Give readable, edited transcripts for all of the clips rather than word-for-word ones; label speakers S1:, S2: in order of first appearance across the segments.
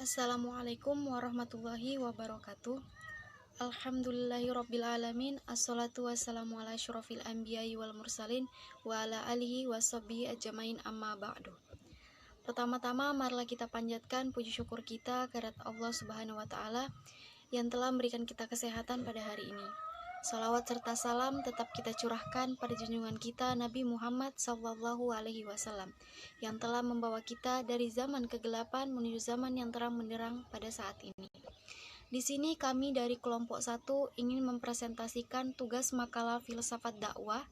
S1: Assalamualaikum warahmatullahi wabarakatuh. Alhamdulillahirrabbilalamin. Assalatu wassalamu ala asyrafil anbiya'i wal mursalin wa ala alihi washabihi ajmain amma ba'du. Pertama-tama marilah kita panjatkan puji syukur kita kehadirat Allah Subhanahu wa taala yang telah memberikan kita kesehatan pada hari ini. Salawat serta salam tetap kita curahkan pada junjungan kita Nabi Muhammad SAW yang telah membawa kita dari zaman kegelapan menuju zaman yang terang benderang pada saat ini. Di sini kami dari kelompok 1 ingin mempresentasikan tugas makalah filsafat dakwah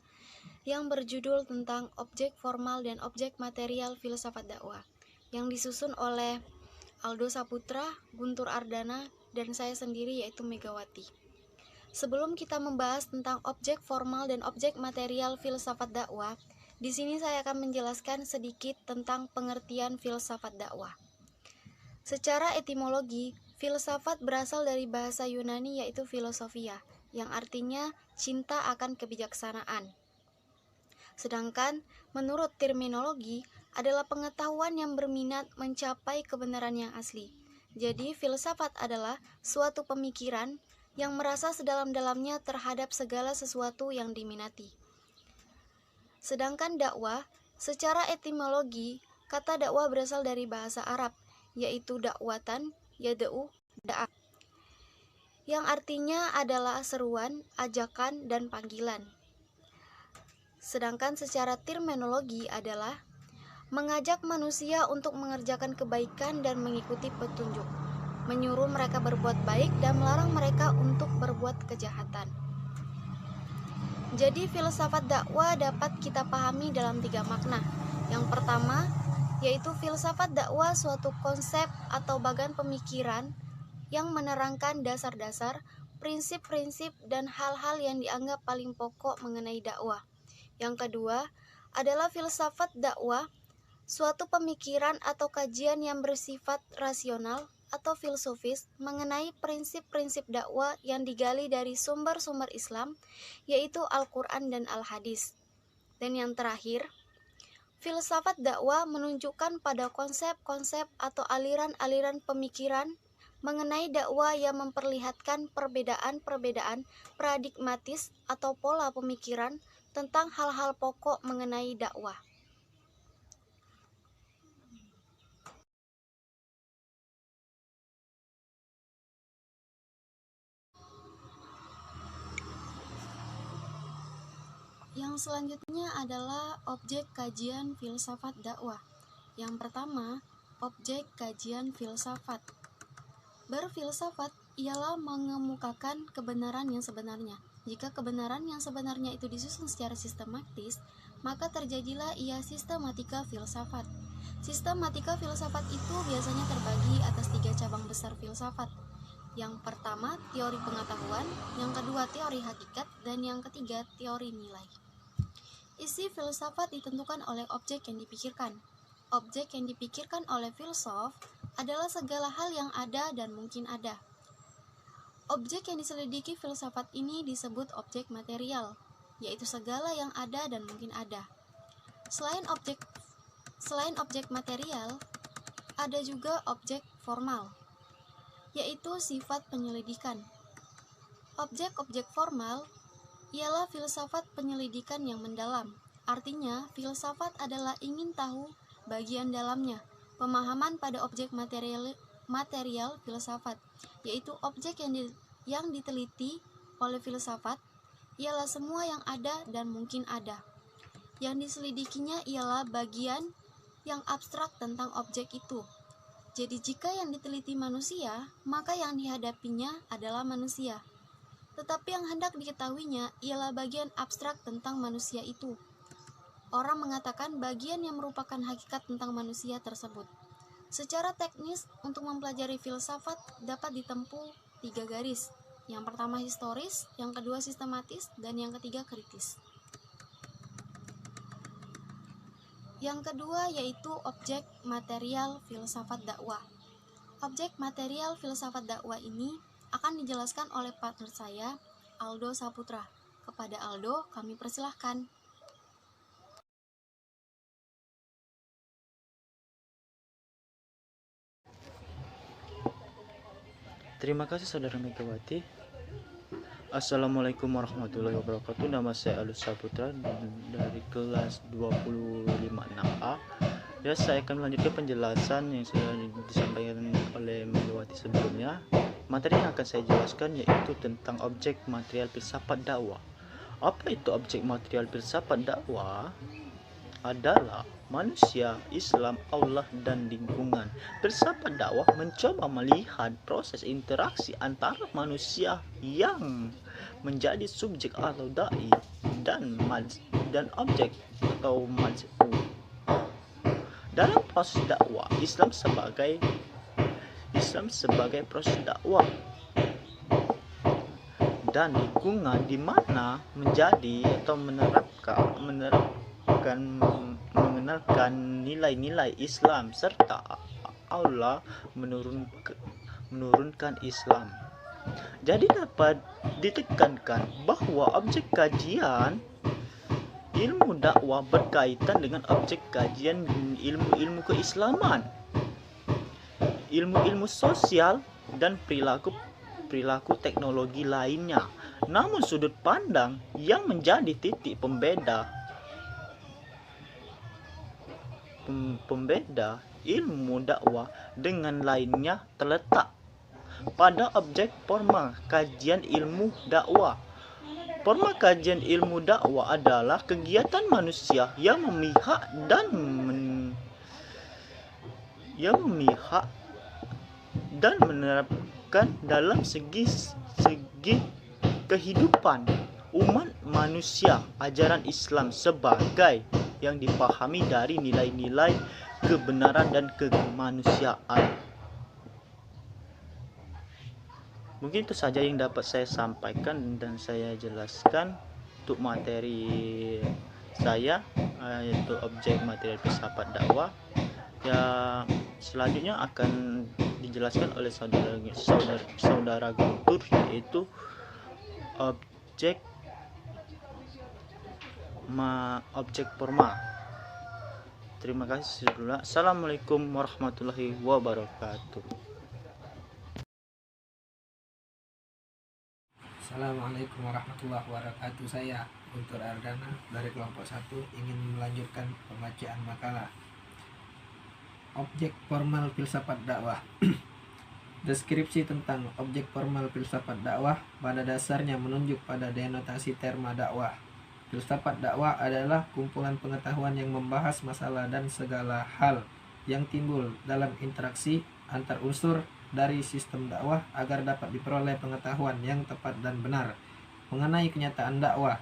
S1: yang berjudul tentang objek formal dan objek material filsafat dakwah yang disusun oleh Aldo Saputra, Guntur Ardana, dan saya sendiri yaitu Megawati. Sebelum kita membahas tentang objek formal dan objek material filsafat dakwah, di sini saya akan menjelaskan sedikit tentang pengertian filsafat dakwah. Secara etimologi, filsafat berasal dari bahasa Yunani yaitu filosofia, yang artinya cinta akan kebijaksanaan. Sedangkan menurut terminologi adalah pengetahuan yang berminat mencapai kebenaran yang asli. Jadi filsafat adalah suatu pemikiran yang merasa sedalam-dalamnya terhadap segala sesuatu yang diminati. Sedangkan dakwah, secara etimologi, kata dakwah berasal dari bahasa Arab, yaitu dakwatan, yad'u, da'a, yang artinya adalah seruan, ajakan, dan panggilan. Sedangkan secara terminologi adalah mengajak manusia untuk mengerjakan kebaikan dan mengikuti petunjuk, menyuruh mereka berbuat baik dan melarang mereka untuk berbuat kejahatan. Jadi filsafat dakwah dapat kita pahami dalam 3 makna. Yang pertama, yaitu filsafat dakwah suatu konsep atau bagan pemikiran yang menerangkan dasar-dasar, prinsip-prinsip, dan hal-hal yang dianggap paling pokok mengenai dakwah. Yang kedua, adalah filsafat dakwah suatu pemikiran atau kajian yang bersifat rasional atau filosofis mengenai prinsip-prinsip dakwah yang digali dari sumber-sumber Islam, yaitu Al-Quran dan Al-Hadis. Dan yang terakhir, filsafat dakwah menunjukkan pada konsep-konsep atau aliran-aliran pemikiran mengenai dakwah yang memperlihatkan perbedaan-perbedaan paradigmatis atau pola pemikiran tentang hal-hal pokok mengenai dakwah. Yang selanjutnya adalah objek kajian filsafat dakwah. Yang pertama, objek kajian filsafat. Berfilsafat ialah mengemukakan kebenaran yang sebenarnya. Jika kebenaran yang sebenarnya itu disusun secara sistematis, maka terjadilah ia sistematika filsafat. Sistematika filsafat itu biasanya terbagi atas 3 cabang besar filsafat. Yang pertama, teori pengetahuan, yang kedua, teori hakikat, dan yang ketiga, teori nilai. Isi filsafat ditentukan oleh objek yang dipikirkan. Objek yang dipikirkan oleh filsuf adalah segala hal yang ada dan mungkin ada. Objek yang diselidiki filsafat ini disebut objek material, yaitu segala yang ada dan mungkin ada. Selain objek material, ada juga objek formal, yaitu sifat penyelidikan. Objek-objek formal ialah filsafat penyelidikan yang mendalam. Artinya, filsafat adalah ingin tahu bagian dalamnya, pemahaman pada objek material filsafat, yaitu objek yang diteliti oleh filsafat ialah semua yang ada dan mungkin ada. Yang diselidikinya ialah bagian yang abstrak tentang objek itu. Jadi jika yang diteliti manusia, maka yang dihadapinya adalah manusia. Tetapi yang hendak diketahuinya ialah bagian abstrak tentang manusia itu. Orang mengatakan bagian yang merupakan hakikat tentang manusia tersebut. Secara teknis, untuk mempelajari filsafat dapat ditempuh 3 garis. Yang pertama historis, yang kedua sistematis, dan yang ketiga kritis. Yang kedua yaitu objek material filsafat dakwah. Objek material filsafat dakwah ini akan dijelaskan oleh partner saya, Aldo Saputra. Kepada Aldo, kami persilahkan.
S2: Terima kasih Saudara Megawati. Assalamualaikum warahmatullahi wabarakatuh. Nama saya Alus Saputra dari kelas 256A. Ya, saya akan melanjutkan penjelasan yang sudah disampaikan oleh Megawati sebelumnya. Materi yang akan saya jelaskan yaitu tentang objek material filsafat dakwah. Apa itu objek material filsafat dakwah? Adalah manusia, Islam, Allah, dan lingkungan. Filsafat dakwah mencoba melihat proses interaksi antara manusia yang menjadi subjek atau dai dan objek atau maj'u. Dalam proses dakwah, Islam sebagai proses dakwah dan lingkungan di mana menjadi atau mengenalkan nilai-nilai Islam serta Allah menurunkan Islam. Jadi dapat ditekankan bahwa objek kajian ilmu dakwah berkaitan dengan objek kajian ilmu-ilmu keislaman, ilmu-ilmu sosial, dan perilaku teknologi lainnya. Namun sudut pandang yang menjadi titik pembeda ilmu dakwah dengan lainnya terletak pada objek formal kajian ilmu dakwah. Forma kajian ilmu dakwah adalah kegiatan manusia yang memihak dan menerapkan dalam segi kehidupan umat manusia ajaran Islam sebagai yang dipahami dari nilai-nilai kebenaran dan kemanusiaan. Mungkin itu saja yang dapat saya sampaikan dan saya jelaskan untuk materi saya, yaitu objek material filsafat dakwah. Ya, selanjutnya akan dijelaskan oleh saudara Guntur, yaitu objek formal. Terima kasih sebelumnya. Assalamualaikum warahmatullahi wabarakatuh.
S3: Assalamualaikum warahmatullahi wabarakatuh. Saya Guntur Ardana dari kelompok 1 ingin melanjutkan pembacaan makalah objek formal filsafat dakwah. Deskripsi tentang objek formal filsafat dakwah pada dasarnya menunjuk pada denotasi terma dakwah. Filsafat dakwah adalah kumpulan pengetahuan yang membahas masalah dan segala hal yang timbul dalam interaksi antar unsur dari sistem dakwah agar dapat diperoleh pengetahuan yang tepat dan benar mengenai kenyataan dakwah.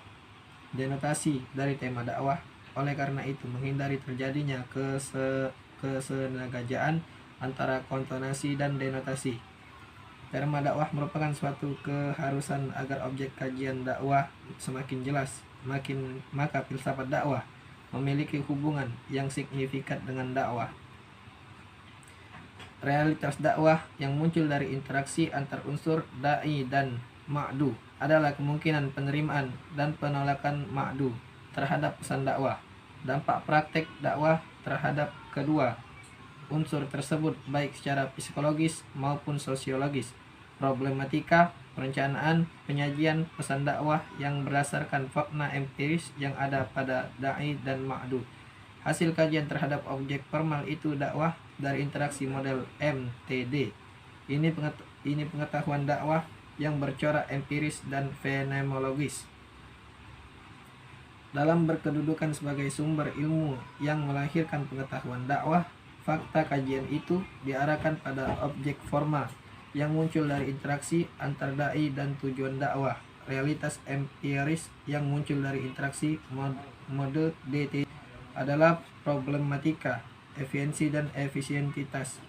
S3: Denotasi dari tema dakwah oleh karena itu menghindari terjadinya kesenegajaan antara kontonasi dan denotasi. Terma dakwah merupakan suatu keharusan agar objek kajian dakwah semakin jelas, maka filsafat dakwah memiliki hubungan yang signifikan dengan dakwah. Realitas dakwah yang muncul dari interaksi antar unsur dai dan ma'du adalah kemungkinan penerimaan dan penolakan ma'du terhadap pesan dakwah. Dampak praktek dakwah terhadap kedua unsur tersebut baik secara psikologis maupun sosiologis. Problematika perencanaan penyajian pesan dakwah yang berdasarkan fakta empiris yang ada pada dai dan ma'du. Hasil kajian terhadap objek formal itu dakwah dari interaksi model MTD. Ini pengetahuan dakwah yang bercorak empiris dan fenomenologis. Dalam berkedudukan sebagai sumber ilmu yang melahirkan pengetahuan dakwah, fakta kajian itu diarahkan pada objek formal yang muncul dari interaksi antar dai dan tujuan dakwah. Realitas empiris yang muncul dari interaksi mode DT adalah problematika, efisiensi dan efisientitas.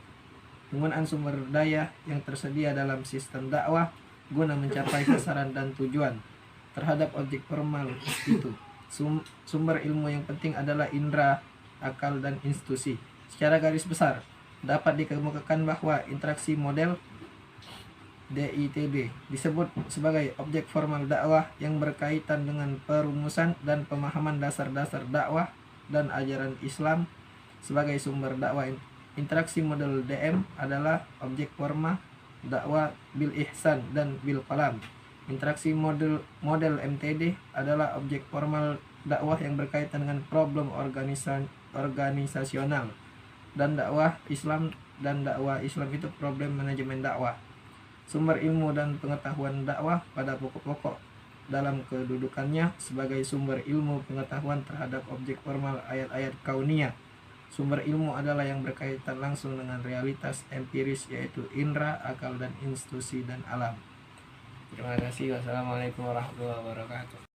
S3: Penggunaan sumber daya yang tersedia dalam sistem dakwah guna mencapai sasaran dan tujuan terhadap objek formal itu. Sumber ilmu yang penting adalah indera, akal, dan institusi. Secara garis besar, dapat dikemukakan bahwa interaksi model DITB disebut sebagai objek formal dakwah yang berkaitan dengan perumusan dan pemahaman dasar-dasar dakwah dan ajaran Islam sebagai sumber dakwah. Interaksi model DM adalah objek formal dakwah bil ihsan dan bil qalam. Interaksi model MTD adalah objek formal dakwah yang berkaitan dengan problem organisasional, dan dakwah Islam itu problem manajemen dakwah. Sumber ilmu dan pengetahuan dakwah pada pokok-pokok dalam kedudukannya sebagai sumber ilmu pengetahuan terhadap objek formal ayat-ayat kauniyah. Sumber ilmu adalah yang berkaitan langsung dengan realitas empiris, yaitu indera, akal, dan institusi dan alam. Terima kasih. Wassalamualaikum warahmatullahi wabarakatuh.